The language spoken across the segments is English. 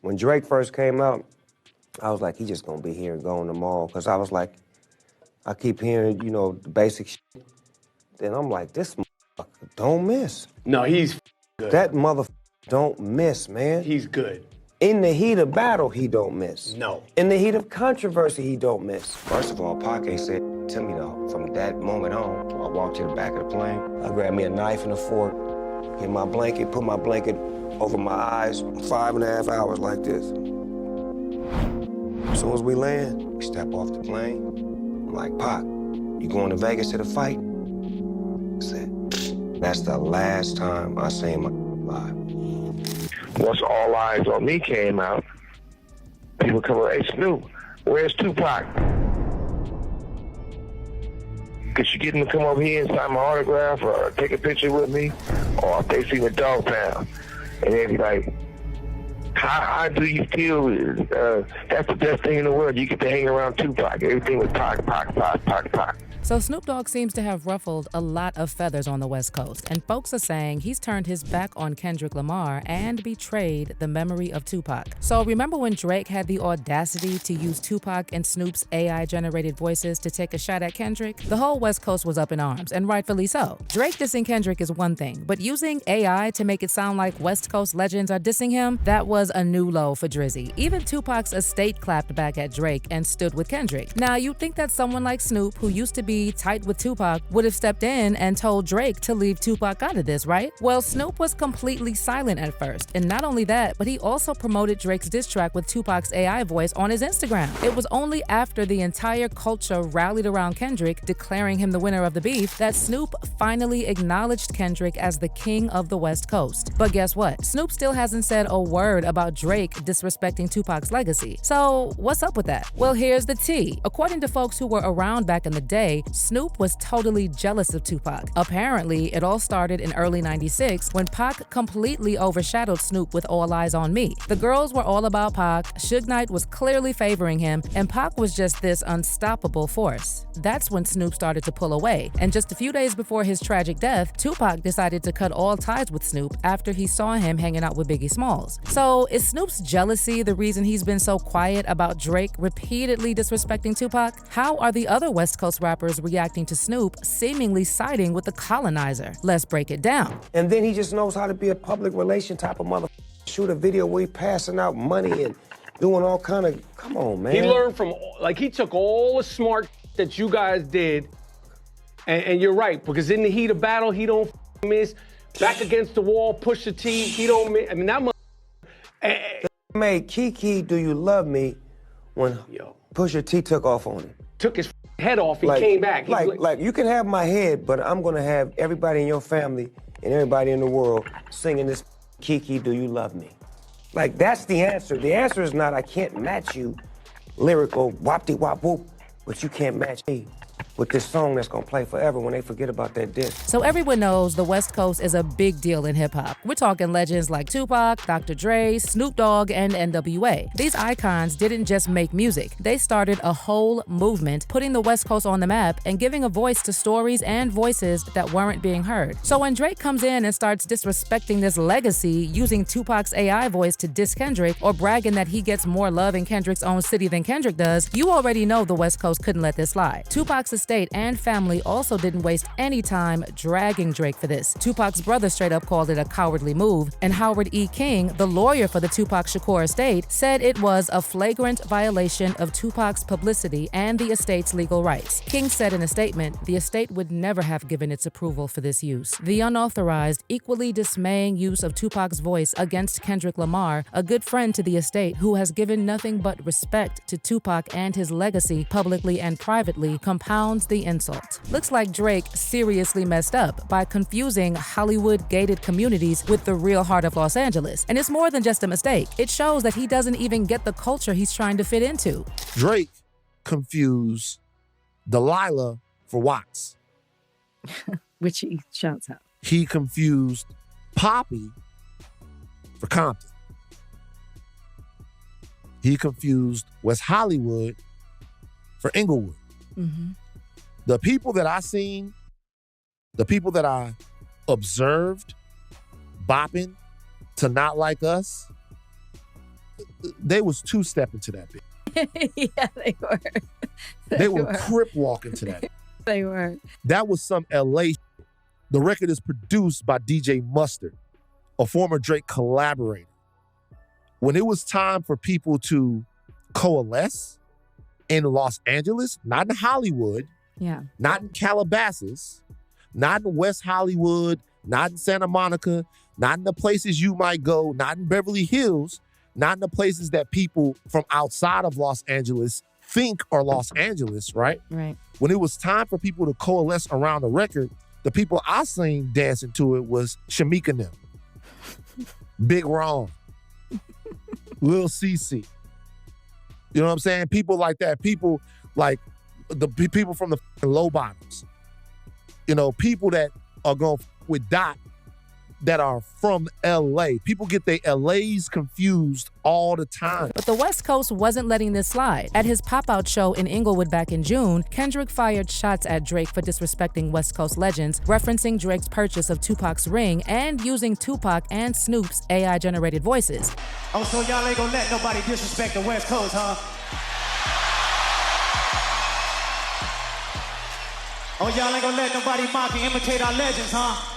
When Drake first came out, I was like, he just gonna be here and going tomorrow. Cause I was like, I keep hearing, you know, the basic shit. Then I'm like, this motherfucker don't miss. No, he's good. That motherfucker don't miss, man. He's good. In the heat of battle, he don't miss. No. In the heat of controversy, he don't miss. First of all, Pac said to me though, from that moment on, I walked to the back of the plane, I grabbed me a knife and a fork, hit my blanket, put my blanket over my eyes, 5.5 hours like this. As soon as we land, we step off the plane. I'm like, Pac, you going to Vegas to the fight? I said, that's the last time I seen my live. Once All Eyes on Me came out, people come up, hey Snoop, where's Tupac? Could you get him to come over here and sign my autograph or take a picture with me? Or if they see the Dog Pound. And they'd be like, how do you feel? That's the best thing in the world. You get to hang around Tupac. Everything was Pac, Pac, Pac, Pac, Pac. So Snoop Dogg seems to have ruffled a lot of feathers on the West Coast, and folks are saying he's turned his back on Kendrick Lamar and betrayed the memory of Tupac. So remember when Drake had the audacity to use Tupac and Snoop's AI-generated voices to take a shot at Kendrick? The whole West Coast was up in arms, and rightfully so. Drake dissing Kendrick is one thing, but using AI to make it sound like West Coast legends are dissing him, that was a new low for Drizzy. Even Tupac's estate clapped back at Drake and stood with Kendrick. Now, you'd think that someone like Snoop, who used to be tight with Tupac, would have stepped in and told Drake to leave Tupac out of this, right? Well, Snoop was completely silent at first, and not only that, but he also promoted Drake's diss track with Tupac's AI voice on his Instagram. It was only after the entire culture rallied around Kendrick, declaring him the winner of the beef, that Snoop finally acknowledged Kendrick as the king of the West Coast. But guess what? Snoop still hasn't said a word about Drake disrespecting Tupac's legacy. So what's up with that? Well, here's the tea. According to folks who were around back in the day, Snoop was totally jealous of Tupac. Apparently, it all started in early '96 when Pac completely overshadowed Snoop with All Eyes on Me. The girls were all about Pac, Suge Knight was clearly favoring him, and Pac was just this unstoppable force. That's when Snoop started to pull away, and just a few days before his tragic death, Tupac decided to cut all ties with Snoop after he saw him hanging out with Biggie Smalls. So is Snoop's jealousy the reason he's been so quiet about Drake repeatedly disrespecting Tupac? How are the other West Coast rappers reacting to Snoop seemingly siding with the colonizer? Let's break it down. And then he just knows how to be a public relation type of mother. Shoot a video where he passing out money and doing all kind of, come on, man. He learned from, like, he took all the smart that you guys did, and you're right, because in the heat of battle, he don't miss. Back against the wall, push the T, he don't miss. I mean, that made Kiki, Do You Love Me when Pusha T took off on him. Took his head off, he came back. Like, you can have my head, but I'm gonna have everybody in your family and everybody in the world singing this Kiki, Do You Love Me? Like, that's the answer. The answer is not, I can't match you lyrical wop-de-wop-whoop, but you can't match me with this song that's gonna play forever when they forget about that disc. So everyone knows the West Coast is a big deal in hip-hop. We're talking legends like Tupac, Dr. Dre, Snoop Dogg, and NWA. These icons didn't just make music. They started a whole movement, putting the West Coast on the map and giving a voice to stories and voices that weren't being heard. So when Drake comes in and starts disrespecting this legacy, using Tupac's AI voice to diss Kendrick, or bragging that he gets more love in Kendrick's own city than Kendrick does, you already know the West Coast couldn't let this slide. Tupac's estate and family also didn't waste any time dragging Drake for this. Tupac's brother straight up called it a cowardly move, and Howard E. King, the lawyer for the Tupac Shakur estate, said it was a flagrant violation of Tupac's publicity and the estate's legal rights. King said in a statement, the estate would never have given its approval for this use. The unauthorized, equally dismaying use of Tupac's voice against Kendrick Lamar, a good friend to the estate who has given nothing but respect to Tupac and his legacy publicly and privately, compounds the insult. Looks like Drake seriously messed up by confusing Hollywood-gated communities with the real heart of Los Angeles. And it's more than just a mistake. It shows that he doesn't even get the culture he's trying to fit into. Drake confused Delilah for Watts. Which he shouts out. He confused Poppy for Compton. He confused West Hollywood for Inglewood. Mm-hmm. The people that I seen, the people that I observed bopping to Not Like Us, they was two-stepping to that bitch. Yeah, they were. They were crip walking to that. They were. That was some LA. The record is produced by DJ Mustard, a former Drake collaborator. When it was time for people to coalesce in Los Angeles, not in Hollywood, not in Calabasas, not in West Hollywood, not in Santa Monica, not in the places you might go, not in Beverly Hills, not in the places that people from outside of Los Angeles think are Los Angeles, right? Right. When it was time for people to coalesce around the record, the people I seen dancing to it was Shamika and them, Big Ron, Lil CC. You know what I'm saying? People like that. People like the people from the low bottoms. You know, people that are going with Dot that are from LA. People get their LAs confused all the time. But the West Coast wasn't letting this slide. At his pop-out show in Inglewood back in June, Kendrick fired shots at Drake for disrespecting West Coast legends, referencing Drake's purchase of Tupac's ring and using Tupac and Snoop's AI-generated voices. Oh, so y'all ain't gonna let nobody disrespect the West Coast, huh? Oh, y'all ain't gonna let nobody mock and imitate our legends, huh?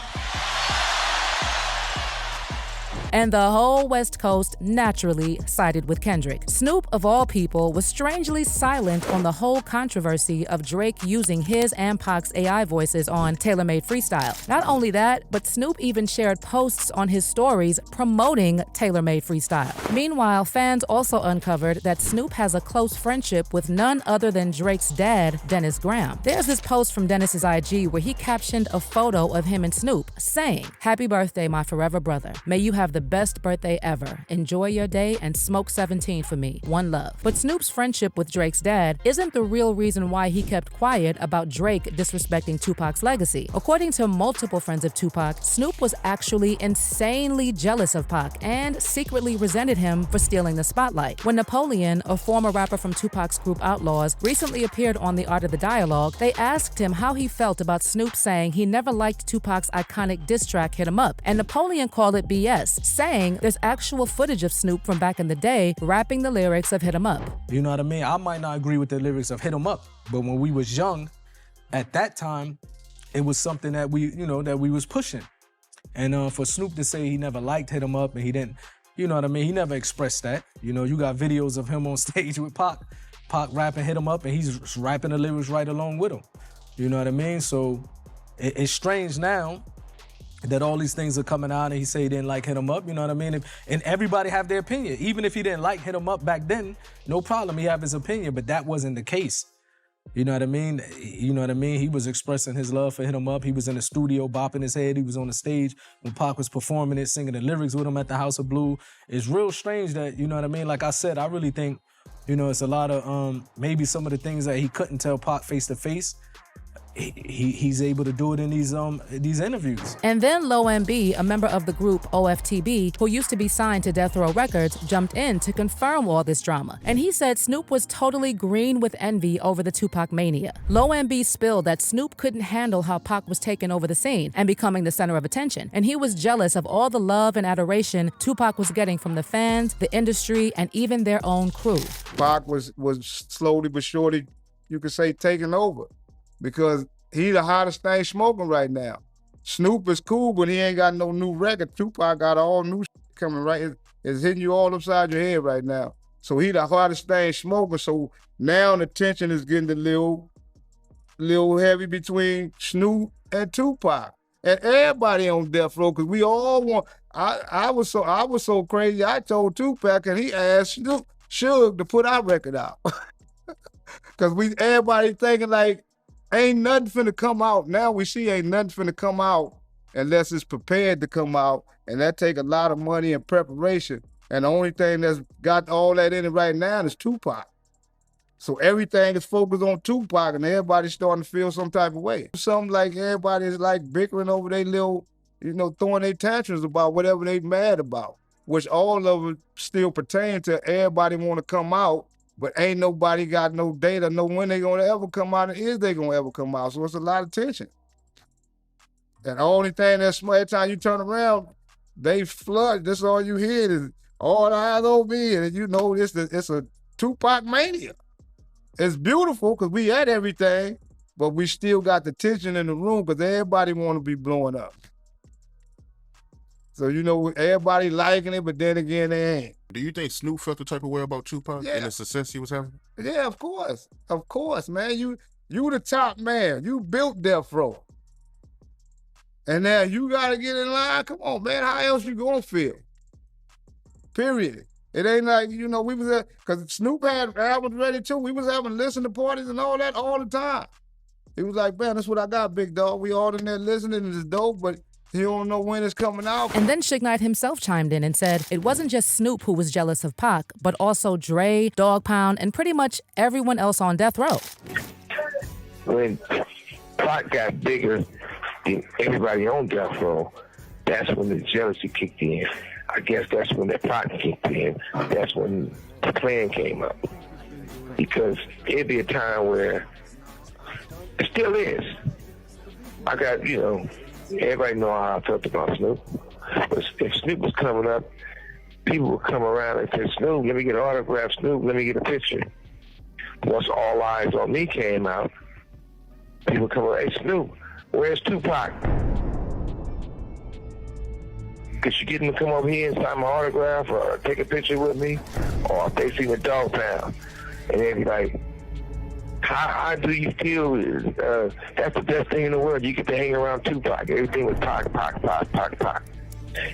And the whole West Coast naturally sided with Kendrick. Snoop, of all people, was strangely silent on the whole controversy of Drake using his and Pac's AI voices on Tailor-Made Freestyle. Not only that, but Snoop even shared posts on his stories promoting Tailor-Made Freestyle. Meanwhile, fans also uncovered that Snoop has a close friendship with none other than Drake's dad, Dennis Graham. There's this post from Dennis's IG where he captioned a photo of him and Snoop, saying, "Happy birthday, my forever brother. May you have the best birthday ever. Enjoy your day and smoke 17 for me. One love." But Snoop's friendship with Drake's dad isn't the real reason why he kept quiet about Drake disrespecting Tupac's legacy. According to multiple friends of Tupac, Snoop was actually insanely jealous of Pac and secretly resented him for stealing the spotlight. When Napoleon, a former rapper from Tupac's group Outlawz, recently appeared on The Art of the Dialogue, they asked him how he felt about Snoop saying he never liked Tupac's iconic diss track Hit 'Em Up, and Napoleon called it BS, saying there's actual footage of Snoop from back in the day rapping the lyrics of Hit 'Em Up. You know what I mean? I might not agree with the lyrics of Hit 'Em Up, but when we was young, at that time, it was something that we was pushing. And for Snoop to say he never liked Hit 'Em Up and he didn't, you know what I mean? He never expressed that. You know, you got videos of him on stage with Pac rapping Hit 'Em Up and he's rapping the lyrics right along with him. You know what I mean? So it's strange now that all these things are coming out and he say he didn't like Hit 'Em Up, you know what I mean? And everybody have their opinion. Even if he didn't like Hit 'Em Up back then, no problem, he have his opinion, but that wasn't the case. You know what I mean? You know what I mean? He was expressing his love for Hit 'Em Up. He was in the studio bopping his head. He was on the stage when Pac was performing it, singing the lyrics with him at the House of Blue. It's real strange that, you know what I mean? Like I said, I really think, you know, it's a lot of maybe some of the things that he couldn't tell Pac face to face. He's able to do it in these interviews. And then Low MB, a member of the group OFTB, who used to be signed to Death Row Records, jumped in to confirm all this drama. And he said Snoop was totally green with envy over the Tupac mania. Low MB spilled that Snoop couldn't handle how Pac was taking over the scene and becoming the center of attention. And he was jealous of all the love and adoration Tupac was getting from the fans, the industry, and even their own crew. Pac was slowly but surely, you could say, taking over. Because he the hottest thing smoking right now. Snoop is cool, but he ain't got no new record. Tupac got all new coming right. It's hitting you all upside your head right now. So he the hottest thing smoking. So now the tension is getting a little heavy between Snoop and Tupac. And everybody on death row, because we all want, I was so crazy, I told Tupac and he asked Suge to put our record out. Because everybody thinking like, ain't nothing finna come out. Now we see ain't nothing finna come out unless it's prepared to come out. And that take a lot of money and preparation. And the only thing that's got all that in it right now is Tupac. So everything is focused on Tupac and everybody's starting to feel some type of way. Something like everybody's like bickering over their little, you know, throwing their tantrums about whatever they mad about, which all of it still pertain to everybody want to come out. But ain't nobody got no data, know when they gonna ever come out and is they gonna ever come out. So it's a lot of tension. And the only thing that's every time you turn around, they flood. That's all you hear is All eyes on me, and you know it's a Tupac mania. It's beautiful because we had everything, but we still got the tension in the room because everybody want to be blowing up. So, you know, everybody liking it, but then again, they ain't. Do you think Snoop felt the type of way about Tupac and the success he was having? Yeah, of course. Of course, man. You the top man. You built Death Row. And now you got to get in line. Come on, man. How else you going to feel? Period. It ain't like, you know, we was at, because Snoop had albums ready too. We was having listening parties and all that all the time. He was like, man, that's what I got, big dog. We all in there listening, and it's dope, but he don't know when it's coming out. And then Suge Knight himself chimed in and said it wasn't just Snoop who was jealous of Pac, but also Dre, Dogg Pound, and pretty much everyone else on death row. When Pac got bigger than everybody on death row, that's when the jealousy kicked in. I guess that's when the Pac kicked in. That's when the plan came up. Because it'd be a time where it still is. I got, you know, everybody know how I felt about Snoop. But if Snoop was coming up, people would come around and say, Snoop, let me get an autograph. Snoop, let me get a picture. Once All Eyes on Me came out, people come around, hey, Snoop, where's Tupac? Could you get him to come over here and sign my autograph or take a picture with me? Or if they see the Dog Pound. And they'd be like, how do you feel? That's the best thing in the world. You get to hang around Tupac. Everything was Pac.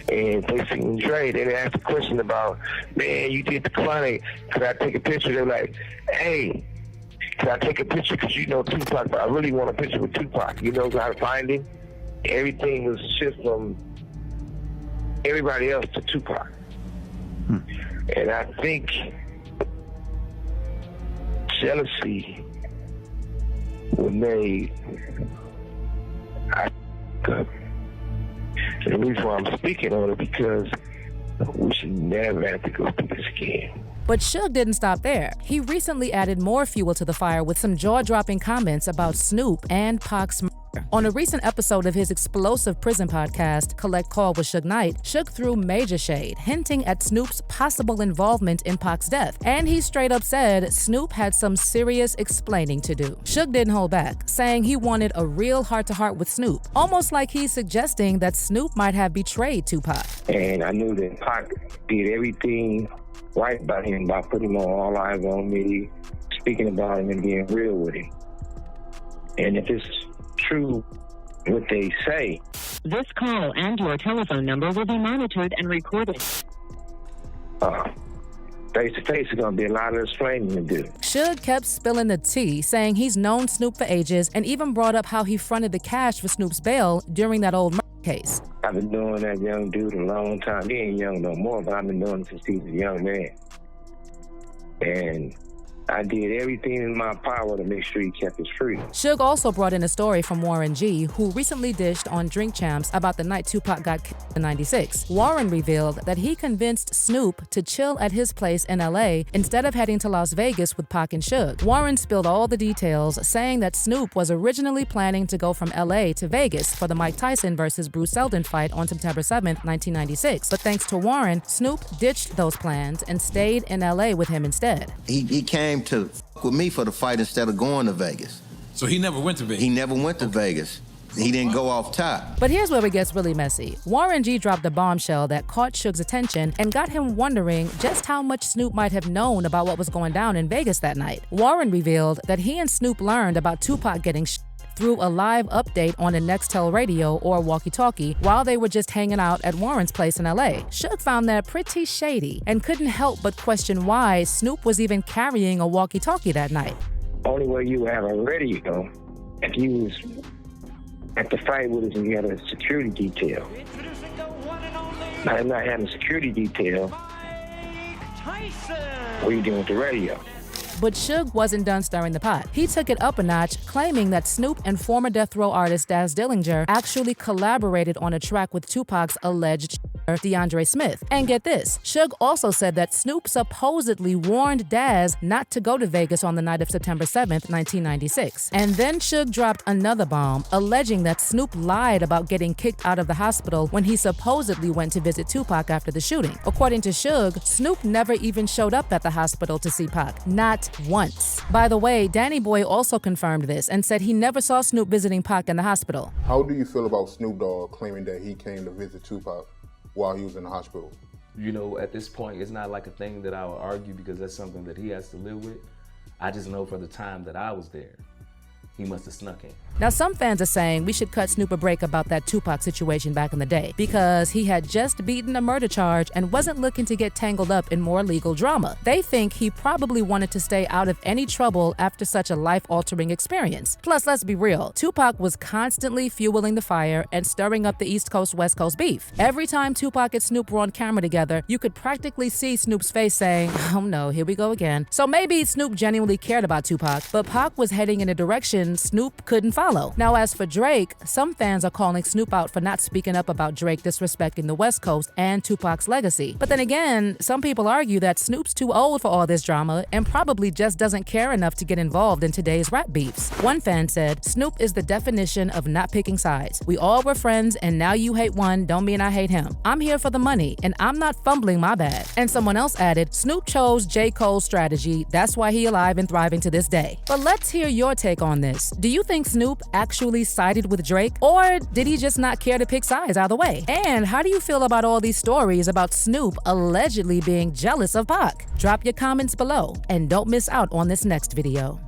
And they sing Dre. Then they ask a question about, man, you did the chronic. Could I take a picture? They're like, hey, could I take a picture? Because you know Tupac, but I really want a picture with Tupac. You know how to find him? Everything was shift from everybody else to Tupac. And I think jealousy was made. The reason why I'm speaking on it because we should never have to go through this again. But Suge didn't stop there. He recently added more fuel to the fire with some jaw-dropping comments about Snoop and Pac's murder. On a recent episode of his explosive prison podcast, Collect Call with Suge Knight, Suge threw major shade, hinting at Snoop's possible involvement in Pac's death. And he straight up said Snoop had some serious explaining to do. Suge didn't hold back, saying he wanted a real heart-to-heart with Snoop, almost like he's suggesting that Snoop might have betrayed Tupac. And I knew that Pac did everything right by him by putting him on All Eyes on Me, speaking about him and being real with him. And if it's true what they say. This call and your telephone number will be monitored and recorded. Face-to-face is going to be a lot of explaining to do. Suge kept spilling the tea, saying he's known Snoop for ages and even brought up how he fronted the cash for Snoop's bail during that old murder case. I've been knowing that young dude a long time. He ain't young no more, but I've been knowing him since he was a young man. And I did everything in my power to make sure he kept his freedom. Suge also brought in a story from Warren G, who recently dished on Drink Champs about the night Tupac got killed in '96. Warren revealed that he convinced Snoop to chill at his place in LA instead of heading to Las Vegas with Pac and Suge. Warren spilled all the details, saying that Snoop was originally planning to go from LA to Vegas for the Mike Tyson versus Bruce Seldon fight on September 7th, 1996. But thanks to Warren, Snoop ditched those plans and stayed in LA with him instead. He came to fuck with me for the fight instead of going to Vegas. So he never went to Vegas? He never went to Vegas. He didn't go off top. But here's where it gets really messy. Warren G dropped a bombshell that caught Suge's attention and got him wondering just how much Snoop might have known about what was going down in Vegas that night. Warren revealed that he and Snoop learned about Tupac getting through a live update on a Nextel radio or walkie-talkie while they were just hanging out at Warren's place in LA. Suge found that pretty shady and couldn't help but question why Snoop was even carrying a walkie-talkie that night. Only way you would have a radio if you was at the fight with us and you had a security detail. Now, not having a security detail, what are you doing with the radio? But Suge wasn't done stirring the pot. He took it up a notch, claiming that Snoop and former Death Row artist Daz Dillinger actually collaborated on a track with Tupac's alleged DeAndre Smith. And get this, Suge also said that Snoop supposedly warned Daz not to go to Vegas on the night of September 7th, 1996. And then Suge dropped another bomb, alleging that Snoop lied about getting kicked out of the hospital when he supposedly went to visit Tupac after the shooting. According to Suge, Snoop never even showed up at the hospital to see Pac, not once. By the way, Danny Boy also confirmed this and said he never saw Snoop visiting Pac in the hospital. How do you feel about Snoop Dogg claiming that he came to visit Tupac while he was in the hospital? You know, at this point, it's not like a thing that I would argue because that's something that he has to live with. I just know for the time that I was there, he must have snuck in. Now, some fans are saying we should cut Snoop a break about that Tupac situation back in the day because he had just beaten a murder charge and wasn't looking to get tangled up in more legal drama. They think he probably wanted to stay out of any trouble after such a life-altering experience. Plus, let's be real, Tupac was constantly fueling the fire and stirring up the East Coast-West Coast beef. Every time Tupac and Snoop were on camera together, you could practically see Snoop's face saying, "Oh no, here we go again." So maybe Snoop genuinely cared about Tupac, but Pac was heading in a direction Snoop couldn't follow. Now, as for Drake, some fans are calling Snoop out for not speaking up about Drake disrespecting the West Coast and Tupac's legacy. But then again, some people argue that Snoop's too old for all this drama and probably just doesn't care enough to get involved in today's rap beefs. One fan said, "Snoop is the definition of not picking sides. We all were friends and now you hate one, don't mean I hate him. I'm here for the money and I'm not fumbling my bag." And someone else added, "Snoop chose J. Cole's strategy. That's why he alive and thriving to this day." But let's hear your take on this. Do you think Snoop actually sided with Drake, or did he just not care to pick sides either way? And how do you feel about all these stories about Snoop allegedly being jealous of Pac? Drop your comments below and don't miss out on this next video.